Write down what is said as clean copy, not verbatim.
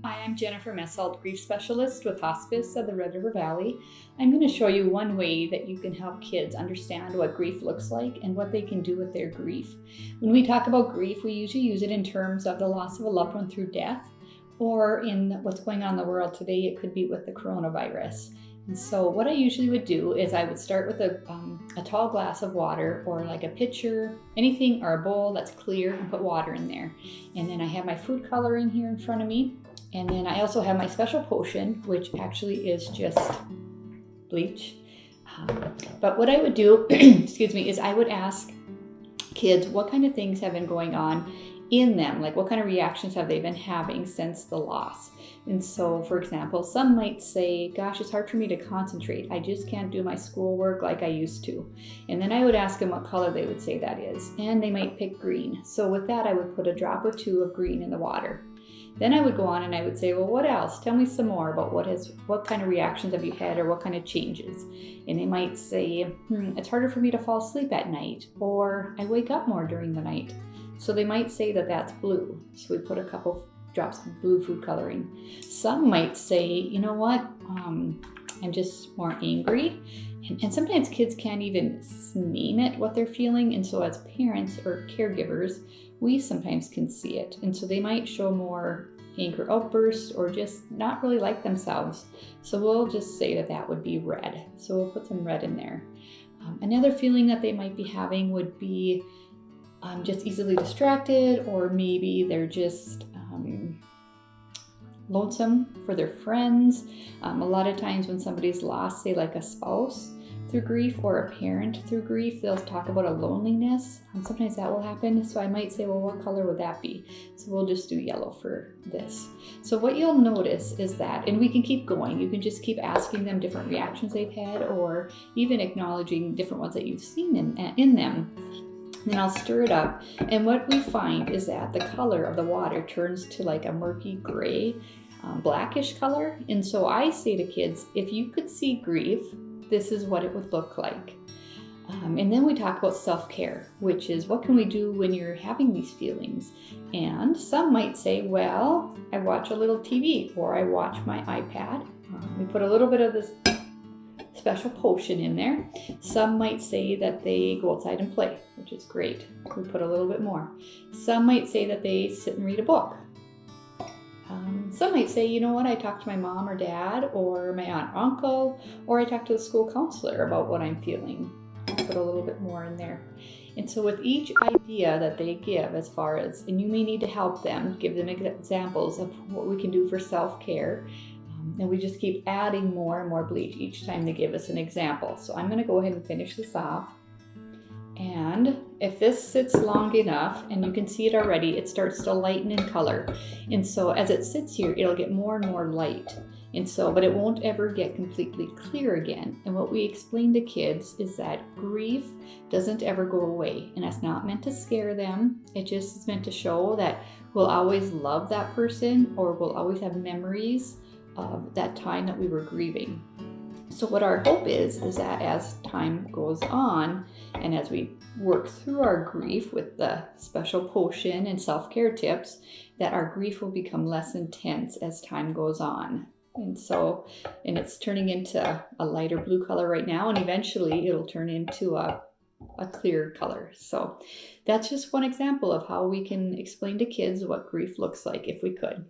Hi, I'm Jennifer Messelt, grief specialist with Hospice of the Red River Valley. I'm going to show you one way that you can help kids understand what grief looks like and what they can do with their grief. When we talk about grief, we usually use it in terms of the loss of a loved one through death, or in what's going on in the world today, it could be with the coronavirus. And so what I usually would do is I would start with a tall glass of water, or like a pitcher, anything, or a bowl that's clear, and put water in there. And then I have my food coloring here in front of me. And then I also have my special potion, which actually is just bleach. But what I would do, is I would ask kids what kind of things have been going on in them, like what kind of reactions have they been having since the loss. And so, for example, some might say, gosh, it's hard for me to concentrate. I just can't do my schoolwork like I used to. And then I would ask them what color they would say that is. And they might pick green. So with that, I would put a drop or two of green in the water. Then I would go on and I would say, well, what else? Tell me some more about what kind of reactions have you had, or what kind of changes? And they might say, it's harder for me to fall asleep at night, or I wake up more during the night. So they might say that that's blue. So we put a couple drops of blue food coloring. Some might say, you know what, I'm just more angry. And sometimes kids can't even name it, what they're feeling. And so as parents or caregivers, we sometimes can see it. And so they might show more anger outbursts, or just not really like themselves. So we'll just say that that would be red. So we'll put some red in there. Another feeling that they might be having would be just easily distracted, or maybe they're just lonesome for their friends. A lot of times when somebody's lost, say like a spouse through grief, or a parent through grief, they'll talk about a loneliness. Sometimes that will happen. So I might say, well, what color would that be? So we'll just do yellow for this. So what you'll notice is that, and we can keep going, you can just keep asking them different reactions they've had, or even acknowledging different ones that you've seen in them. Then I'll stir it up, and what we find is that the color of the water turns to like a murky gray, blackish color. And so I say to kids, if you could see grief, this is what it would look like. And then we talk about self-care, which is what can we do when you're having these feelings? And some might say, well, I watch a little TV, or I watch my iPad. We put a little bit of this special potion in there. Some might say that they go outside and play, which is great. We put a little bit more. Some might say that they sit and read a book. Some might say, you know what, I talk to my mom or dad, or my aunt or uncle, or I talk to the school counselor about what I'm feeling. Put a little bit more in there. And so with each idea that they give, as far as, and you may need to help them, give them examples of what we can do for self-care. And we just keep adding more and more bleach each time they give us an example. So I'm going to go ahead and finish this off. And if this sits long enough, and you can see it already, it starts to lighten in color. And so as it sits here, it'll get more and more light. And so, but it won't ever get completely clear again. And what we explain to kids is that grief doesn't ever go away. And that's not meant to scare them. It just is meant to show that we'll always love that person, or we'll always have memories of that time that we were grieving. So what our hope is that as time goes on, and as we work through our grief with the special potion and self-care tips, that our grief will become less intense as time goes on. And it's turning into a lighter blue color right now, and eventually it'll turn into a clear color. So that's just one example of how we can explain to kids what grief looks like, if we could.